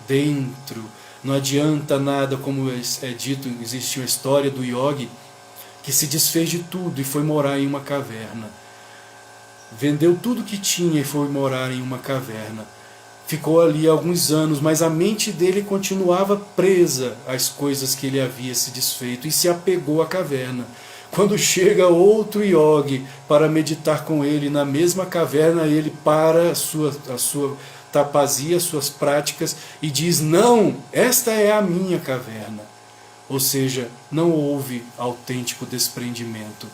dentro. Não adianta nada, como é dito, existe uma história do yogi que se desfez de tudo e foi morar em uma caverna. Vendeu tudo que tinha e foi morar em uma caverna. Ficou ali alguns anos, mas a mente dele continuava presa às coisas que ele havia se desfeito e se apegou à caverna. Quando chega outro yogi para meditar com ele na mesma caverna, ele para a sua tapazia, suas práticas e diz: não, esta é a minha caverna. Ou seja, não houve autêntico desprendimento.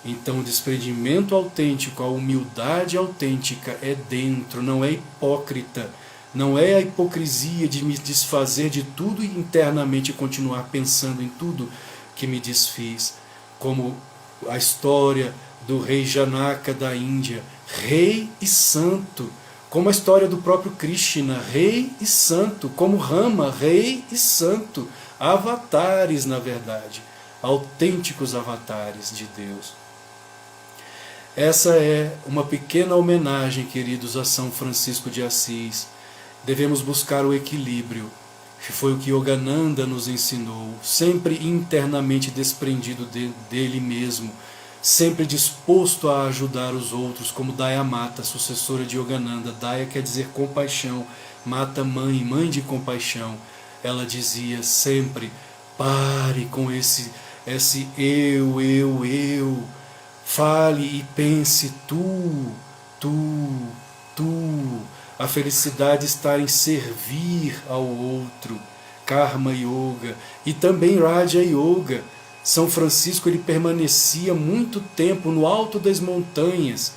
Então o desprendimento autêntico, a humildade autêntica é dentro, não é hipócrita. Não é a hipocrisia de me desfazer de tudo e internamente continuar pensando em tudo que me desfiz. Como a história do rei Janaka da Índia, rei e santo. Como a história do próprio Krishna, rei e santo. Como Rama, rei e santo. Avatares, na verdade, autênticos avatares de Deus. Essa é uma pequena homenagem, queridos, a São Francisco de Assis. Devemos buscar o equilíbrio, que foi o que Yogananda nos ensinou, sempre internamente desprendido dele mesmo, sempre disposto a ajudar os outros, como Daya Mata, sucessora de Yogananda. Daya quer dizer compaixão, Mata mãe, mãe de compaixão. Ela dizia sempre: pare com esse eu. Fale e pense tu. A felicidade está em servir ao outro. Karma Yoga e também Raja Yoga. São Francisco ele permanecia muito tempo no alto das montanhas.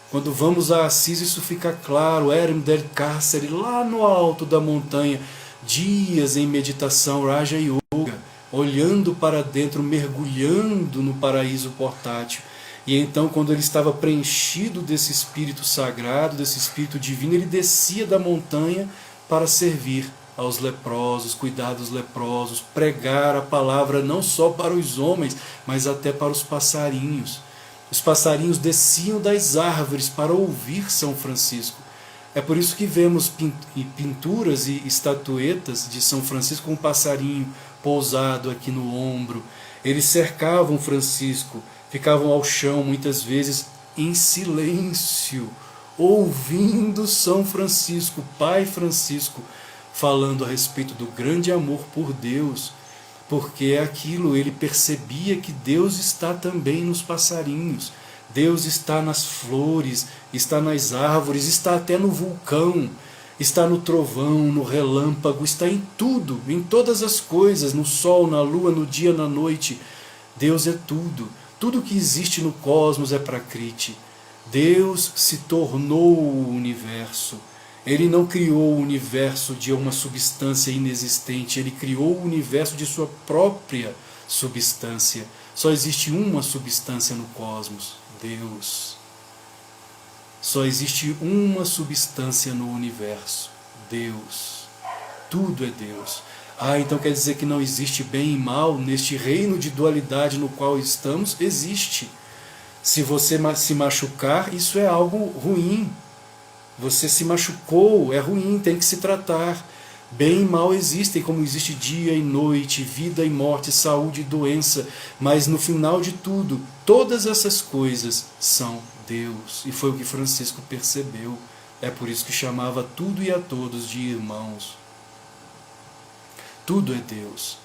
Quando vamos a Assis isso fica claro. Erem del Carcere, lá no alto da montanha, dias em meditação, Raja Yoga, olhando para dentro, mergulhando no paraíso portátil. E então, quando ele estava preenchido desse espírito sagrado, desse espírito divino, ele descia da montanha para servir aos leprosos, cuidar dos leprosos, pregar a palavra não só para os homens, mas até para os passarinhos. Os passarinhos desciam das árvores para ouvir São Francisco. É por isso que vemos pinturas e estatuetas de São Francisco com um passarinho pousado aqui no ombro. Eles cercavam Francisco, ficavam ao chão muitas vezes em silêncio, ouvindo São Francisco, Pai Francisco, falando a respeito do grande amor por Deus, porque é aquilo, ele percebia que Deus está também nos passarinhos, Deus está nas flores, está nas árvores, está até no vulcão, está no trovão, no relâmpago, está em tudo, em todas as coisas, no sol, na lua, no dia, na noite. Deus é tudo. Tudo que existe no cosmos é Prakriti. Deus se tornou o universo. Ele não criou o universo de uma substância inexistente, ele criou o universo de sua própria substância. Só existe uma substância no cosmos, Deus. Só existe uma substância no universo, Deus. Tudo é Deus. Então quer dizer que não existe bem e mal neste reino de dualidade no qual estamos? Existe. Se você se machucar, isso é algo ruim. Você se machucou, é ruim, tem que se tratar. Bem e mal existem, como existe dia e noite, vida e morte, saúde e doença. Mas no final de tudo, todas essas coisas são Deus. E foi o que Francisco percebeu. É por isso que chamava tudo e a todos de irmãos. Tudo é Deus.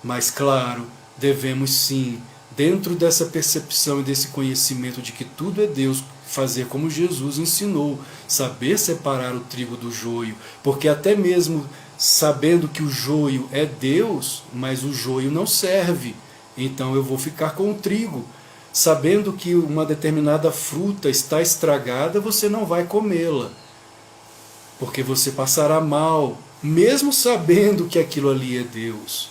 Mas claro, devemos sim, dentro dessa percepção e desse conhecimento de que tudo é Deus, fazer como Jesus ensinou, saber separar o trigo do joio, porque até mesmo sabendo que o joio é Deus, mas o joio não serve, então eu vou ficar com o trigo. Sabendo que uma determinada fruta está estragada, você não vai comê-la, porque você passará mal, mesmo sabendo que aquilo ali é Deus.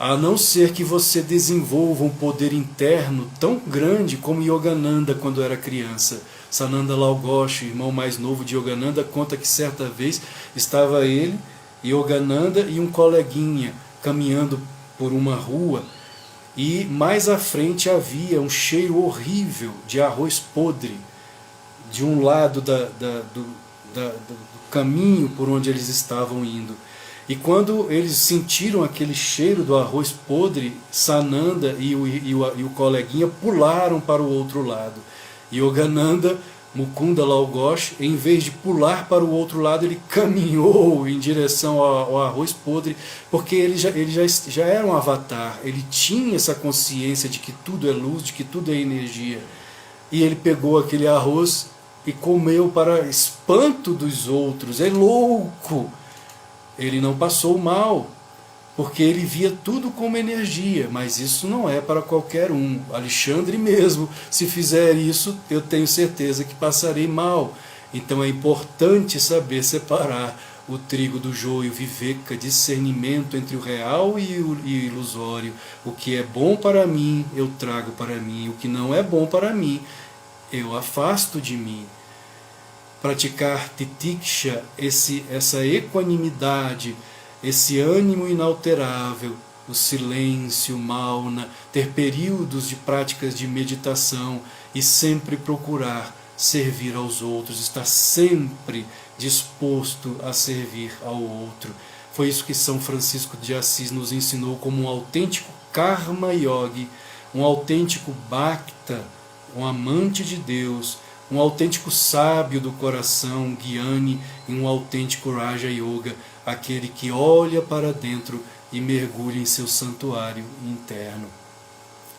A não ser que você desenvolva um poder interno tão grande como Yogananda quando era criança. Sananda Lal Ghosh, irmão mais novo de Yogananda, conta que certa vez estava ele, Yogananda e um coleguinha caminhando por uma rua, e mais à frente havia um cheiro horrível de arroz podre de um lado do caminho por onde eles estavam indo. E quando eles sentiram aquele cheiro do arroz podre, Sananda e o coleguinha pularam para o outro lado. Yogananda, Mukunda Lal Ghosh, em vez de pular para o outro lado, ele caminhou em direção ao arroz podre, porque ele já era um avatar, ele tinha essa consciência de que tudo é luz, de que tudo é energia. E ele pegou aquele arroz e comeu para espanto dos outros. É louco! Ele não passou mal, porque ele via tudo como energia, mas isso não é para qualquer um. Alexandre mesmo, se fizer isso, eu tenho certeza que passarei mal. Então é importante saber separar o trigo do joio, viveka, discernimento entre o real e o ilusório. O que é bom para mim, eu trago para mim. O que não é bom para mim, eu afasto de mim. Praticar titiksha, essa equanimidade, esse ânimo inalterável, o silêncio, mauna, ter períodos de práticas de meditação e sempre procurar servir aos outros, estar sempre disposto a servir ao outro. Foi isso que São Francisco de Assis nos ensinou como um autêntico karma yogi, um autêntico bhakta, devota, um amante de Deus, um autêntico sábio do coração, um Gyani e um autêntico Raja Yoga, aquele que olha para dentro e mergulha em seu santuário interno.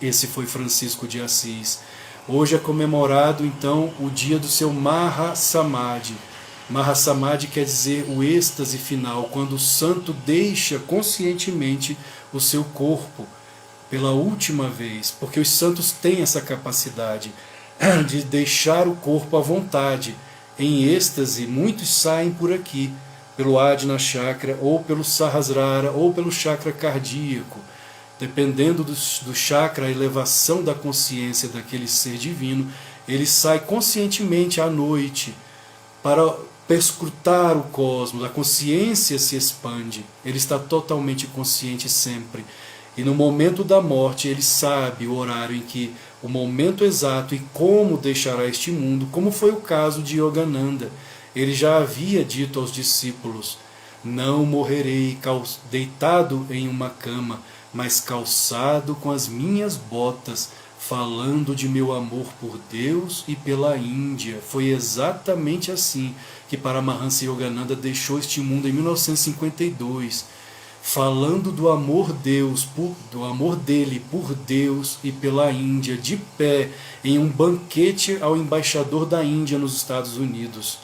Esse foi Francisco de Assis. Hoje é comemorado então o dia do seu Mahasamadhi. Mahasamadhi quer dizer o êxtase final, quando o santo deixa conscientemente o seu corpo pela última vez, porque os santos têm essa capacidade de deixar o corpo à vontade. Em êxtase, muitos saem por aqui, pelo Ajna Chakra, ou pelo Sahasrara, ou pelo chakra cardíaco. Dependendo do chakra, a elevação da consciência daquele ser divino, ele sai conscientemente à noite para perscrutar o cosmos. A consciência se expande, ele está totalmente consciente sempre. E no momento da morte ele sabe o horário em que, o momento exato e como deixará este mundo, como foi o caso de Yogananda. Ele já havia dito aos discípulos: não morrerei deitado em uma cama, mas calçado com as minhas botas, falando de meu amor por Deus e pela Índia. Foi exatamente assim que Paramahansa Yogananda deixou este mundo em 1952, falando do amor dele por Deus e pela Índia, de pé em um banquete ao embaixador da Índia nos Estados Unidos.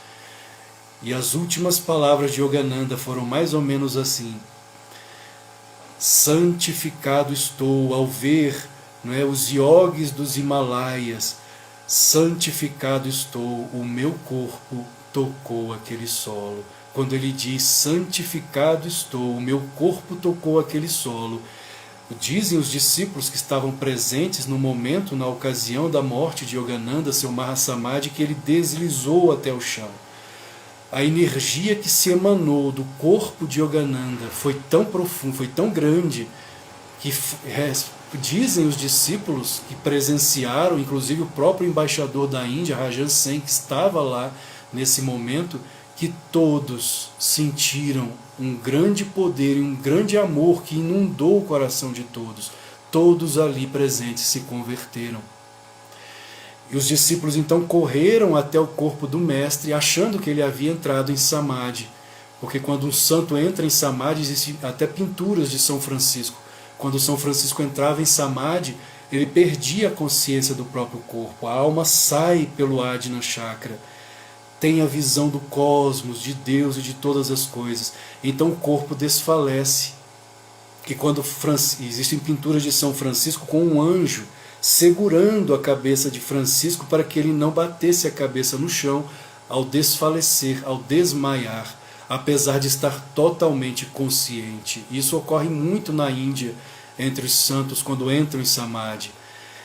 E as últimas palavras de Yogananda foram mais ou menos assim: santificado estou ao ver, os yogis dos Himalaias, santificado estou, o meu corpo tocou aquele solo. Quando ele diz santificado estou, o meu corpo tocou aquele solo, dizem os discípulos que estavam presentes no momento, na ocasião da morte de Yogananda, seu Mahasamadhi, que ele deslizou até o chão. A energia que se emanou do corpo de Yogananda foi tão profunda, foi tão grande, que dizem os discípulos que presenciaram, inclusive o próprio embaixador da Índia, Rajan Sen, que estava lá nesse momento, que todos sentiram um grande poder e um grande amor que inundou o coração de todos. Todos ali presentes se converteram. E os discípulos então correram até o corpo do mestre, achando que ele havia entrado em Samadhi. Porque quando um santo entra em Samadhi, existem até pinturas de São Francisco. Quando São Francisco entrava em Samadhi, ele perdia a consciência do próprio corpo. A alma sai pelo Ajna Chakra. Tem a visão do cosmos, de Deus e de todas as coisas. Então o corpo desfalece. E quando existem pinturas de São Francisco com um anjo segurando a cabeça de Francisco para que ele não batesse a cabeça no chão ao desfalecer, ao desmaiar, apesar de estar totalmente consciente. Isso ocorre muito na Índia, entre os santos, quando entram em Samadhi.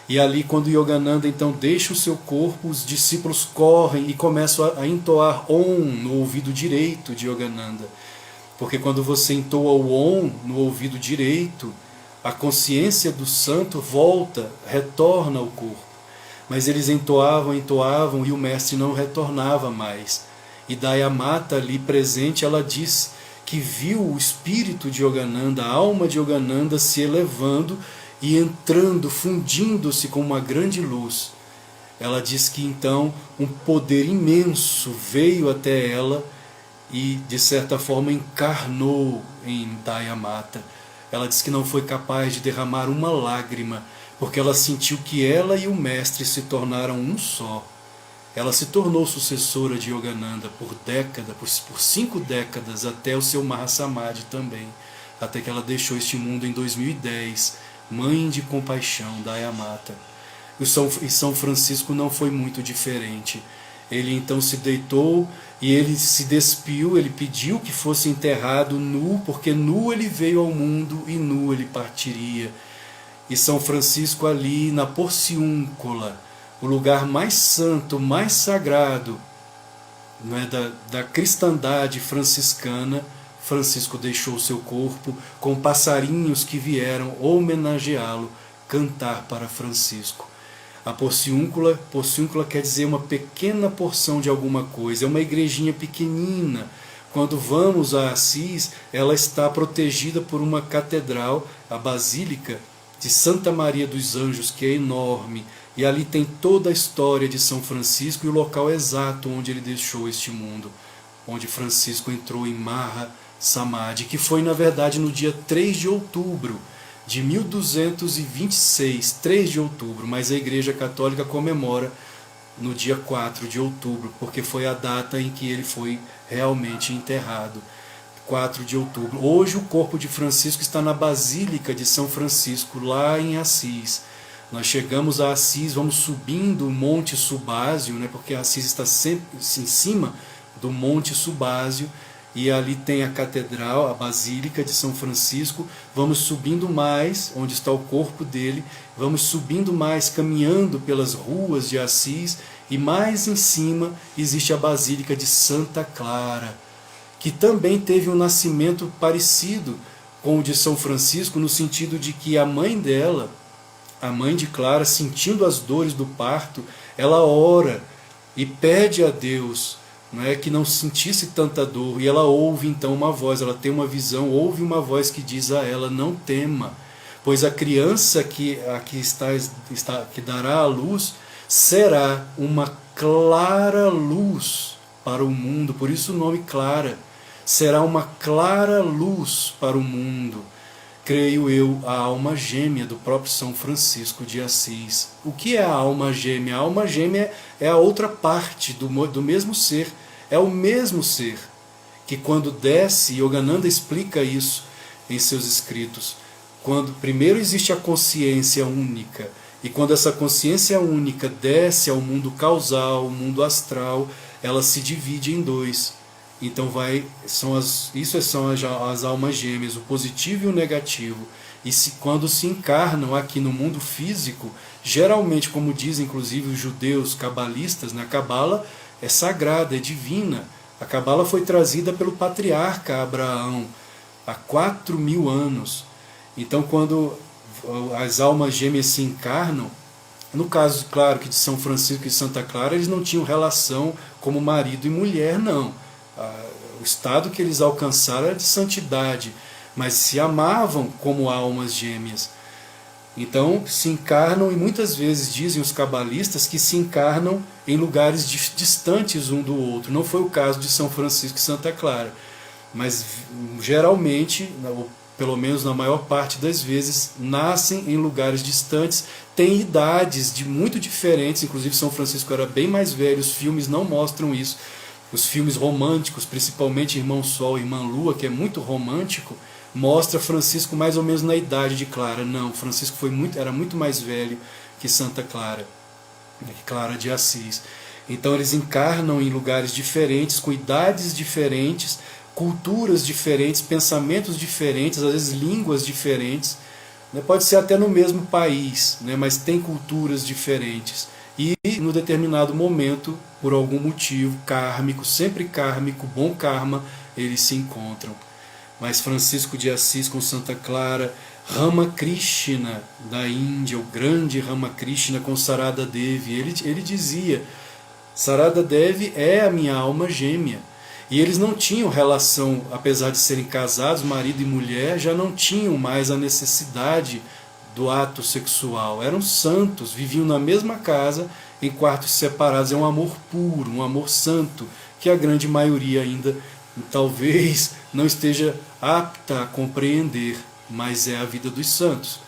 E ali, quando Yogananda então deixa o seu corpo, os discípulos correm e começam a entoar Om no ouvido direito de Yogananda. Porque quando você entoa o Om no ouvido direito, a consciência do santo volta, retorna ao corpo. Mas eles entoavam e o mestre não retornava mais. E Dayamata, ali presente, ela diz que viu o espírito de Yogananda, a alma de Yogananda se elevando e entrando, fundindo-se com uma grande luz. Ela diz que então um poder imenso veio até ela e de certa forma encarnou em Dayamata. Ela diz que não foi capaz de derramar uma lágrima, porque ela sentiu que ela e o mestre se tornaram um só. Ela se tornou sucessora de Yogananda por 5 décadas, até o seu Mahasamadhi também, até que ela deixou este mundo em 2010, mãe de compaixão, Dayamata. E São Francisco não foi muito diferente. Ele então se deitou e ele se despiu, ele pediu que fosse enterrado nu, porque nu ele veio ao mundo e nu ele partiria. E São Francisco ali na Porciúncula, o lugar mais santo, mais sagrado, da cristandade franciscana, Francisco deixou seu corpo com passarinhos que vieram homenageá-lo, cantar para Francisco. A porciúncula quer dizer uma pequena porção de alguma coisa, é uma igrejinha pequenina. Quando vamos a Assis, ela está protegida por uma catedral, a Basílica, de Santa Maria dos Anjos, que é enorme, e ali tem toda a história de São Francisco e o local exato onde ele deixou este mundo, onde Francisco entrou em Maha Samadhi, que foi na verdade no dia 3 de outubro de 1226, 3 de outubro, mas a Igreja Católica comemora no dia 4 de outubro, porque foi a data em que ele foi realmente enterrado. 4 de outubro. Hoje o corpo de Francisco está na Basílica de São Francisco, lá em Assis. Nós chegamos a Assis, vamos subindo o Monte Subásio, né, porque Assis está sempre em cima do Monte Subásio, e ali tem a catedral, a Basílica de São Francisco. Vamos subindo mais, onde está o corpo dele, vamos subindo mais, caminhando pelas ruas de Assis, e mais em cima existe a Basílica de Santa Clara, que também teve um nascimento parecido com o de São Francisco, no sentido de que a mãe dela, a mãe de Clara, sentindo as dores do parto, ela ora e pede a Deus, não é, que não sentisse tanta dor, e ela ouve então uma voz, ela tem uma visão, ouve uma voz que diz a ela: não tema, pois a criança que que dará à luz será uma clara luz para o mundo, por isso o nome Clara, será uma clara luz para o mundo. Creio eu, a alma gêmea do próprio São Francisco de Assis. O que é a alma gêmea? A alma gêmea é a outra parte do mesmo ser. É o mesmo ser que, quando desce, Yogananda explica isso em seus escritos, quando primeiro existe a consciência única, e quando essa consciência única desce ao mundo causal, o mundo astral, ela se divide em dois. Então isso são as almas gêmeas, o positivo e o negativo. E quando se encarnam aqui no mundo físico, geralmente, como dizem inclusive os judeus cabalistas, a Cabala é sagrada, é divina. A Cabala foi trazida pelo patriarca Abraão há 4.000 anos. Então, quando as almas gêmeas se encarnam, no caso, claro, que de São Francisco e Santa Clara, eles não tinham relação como marido e mulher, não. O estado que eles alcançaram era de santidade, mas se amavam como almas gêmeas. Então se encarnam, e muitas vezes dizem os cabalistas que se encarnam em lugares distantes um do outro. Não foi o caso de São Francisco e Santa Clara, mas geralmente, ou pelo menos na maior parte das vezes, nascem em lugares distantes, têm idades muito diferentes. Inclusive São Francisco era bem mais velho, os filmes não mostram isso. Os filmes românticos, principalmente Irmão Sol e Irmã Lua, que é muito romântico, mostra Francisco mais ou menos na idade de Clara. Não, Francisco era muito mais velho que Santa Clara, que Clara de Assis. Então eles encarnam em lugares diferentes, com idades diferentes, culturas diferentes, pensamentos diferentes, às vezes línguas diferentes. Pode ser até no mesmo país, mas tem culturas diferentes. E, no determinado momento, por algum motivo kármico, sempre kármico, bom karma, eles se encontram. Mas Francisco de Assis com Santa Clara, Ramakrishna da Índia, o grande Ramakrishna com Sarada Devi, ele dizia: Sarada Devi é a minha alma gêmea. E eles não tinham relação, apesar de serem casados, marido e mulher, já não tinham mais a necessidade do ato sexual. Eram santos, viviam na mesma casa, em quartos separados. É um amor puro, um amor santo, que a grande maioria ainda talvez não esteja apta a compreender, mas é a vida dos santos.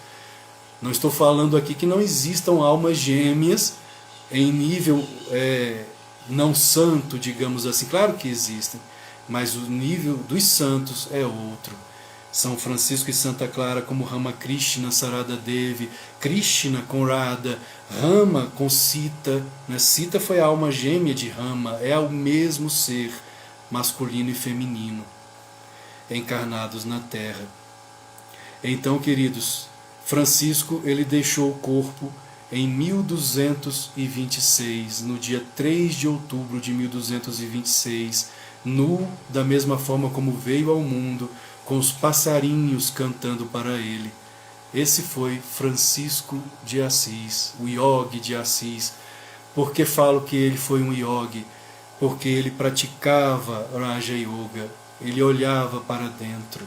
Não estou falando aqui que não existam almas gêmeas em nível não santo, digamos assim. Claro que existem, mas o nível dos santos é outro. São Francisco e Santa Clara como Ramakrishna, Sarada Devi, Krishna com Radha, Rama com Sita. Sita foi a alma gêmea de Rama, é o mesmo ser, masculino e feminino, encarnados na Terra. Então, queridos, Francisco ele deixou o corpo em 1226, no dia 3 de outubro de 1226, nu, da mesma forma como veio ao mundo, com os passarinhos cantando para ele. Esse foi Francisco de Assis, o yogi de Assis. Por que falo que ele foi um yogi? Porque ele praticava Raja Yoga, ele olhava para dentro,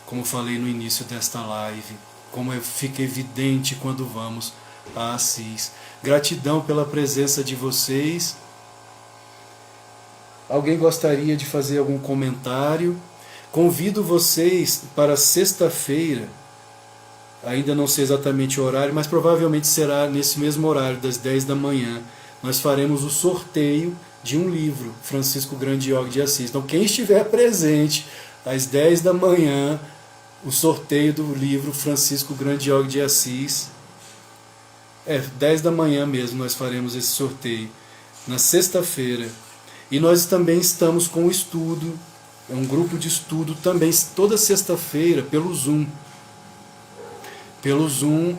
como falei no início desta live. como fica evidente quando vamos a Assis. Gratidão pela presença de vocês. Alguém gostaria de fazer algum comentário? Convido vocês para sexta-feira, ainda não sei exatamente o horário, mas provavelmente será nesse mesmo horário, das 10 da manhã. Nós faremos o sorteio de um livro, Francisco Grande Yogi de Assis. Então, quem estiver presente às 10 da manhã, o sorteio do livro Francisco Grande Yogi de Assis, 10 da manhã mesmo nós faremos esse sorteio, na sexta-feira. E nós também estamos com o estudo, é um grupo de estudo também, toda sexta-feira, pelo Zoom. Pelo Zoom,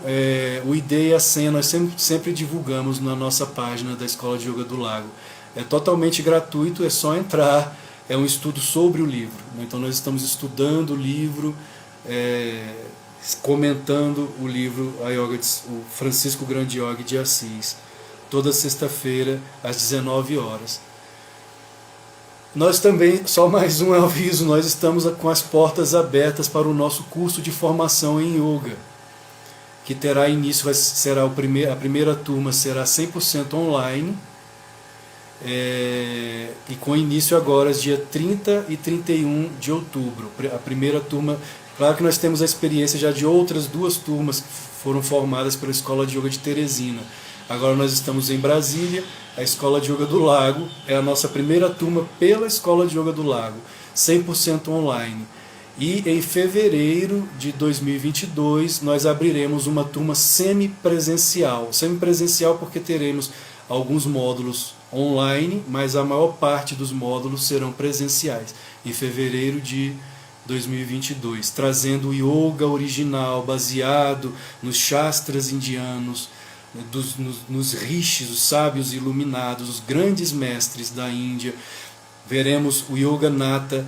o ID e a senha nós sempre divulgamos na nossa página da Escola de Yoga do Lago. É totalmente gratuito, é só entrar, é um estudo sobre o livro. Então nós estamos estudando o livro, comentando o livro o Francisco Grande Yogi de Assis, toda sexta-feira às 19 horas. Nós também, só mais um aviso, nós estamos com as portas abertas para o nosso curso de formação em Yoga, que terá início, será a primeira turma será 100% online, e com início agora dia 30 e 31 de outubro. A primeira turma, claro que nós temos a experiência já de outras 2 turmas que foram formadas pela Escola de Yoga de Teresina. Agora nós estamos em Brasília, a Escola de Yoga do Lago é a nossa primeira turma pela Escola de Yoga do Lago, 100% online. E em fevereiro de 2022 nós abriremos uma turma semipresencial porque teremos alguns módulos online, mas a maior parte dos módulos serão presenciais, em fevereiro de 2022, trazendo o yoga original, baseado nos shastras indianos, nos rishis, os sábios iluminados, os grandes mestres da Índia. Veremos o Yoga Nata,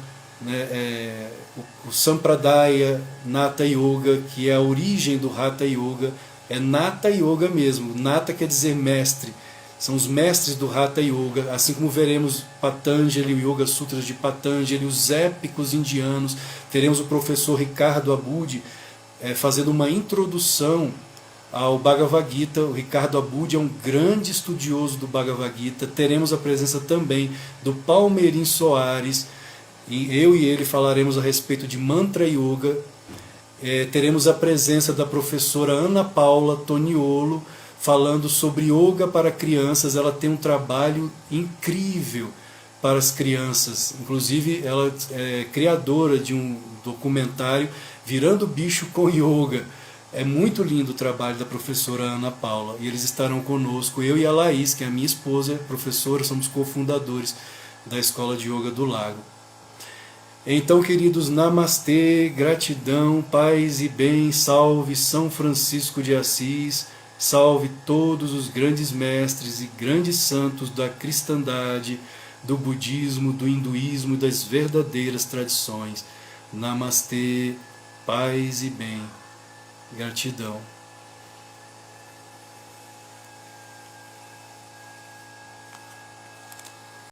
o Sampradaya Nata Yoga, que é a origem do Hatha Yoga, é Nata Yoga mesmo. Nata quer dizer mestre, são os mestres do Hatha Yoga, assim como veremos Patanjali, o Yoga Sutras de Patanjali, os épicos indianos. Teremos o professor Ricardo Abudi fazendo uma introdução ao Bhagavad Gita. O Ricardo Abudi é um grande estudioso do Bhagavad Gita. Teremos a presença também do Palmeirim Soares, e eu e ele falaremos a respeito de Mantra Yoga. Teremos a presença da professora Ana Paula Toniolo, falando sobre yoga para crianças. Ela tem um trabalho incrível para as crianças, inclusive ela é criadora de um documentário, Virando Bicho com Yoga. É muito lindo o trabalho da professora Ana Paula, e eles estarão conosco, eu e a Laís, que é a minha esposa, professora, somos cofundadores da Escola de Yoga do Lago. Então, queridos, namastê, gratidão, paz e bem, salve São Francisco de Assis, salve todos os grandes mestres e grandes santos da cristandade, do budismo, do hinduísmo, das verdadeiras tradições. Namastê, paz e bem. Gratidão.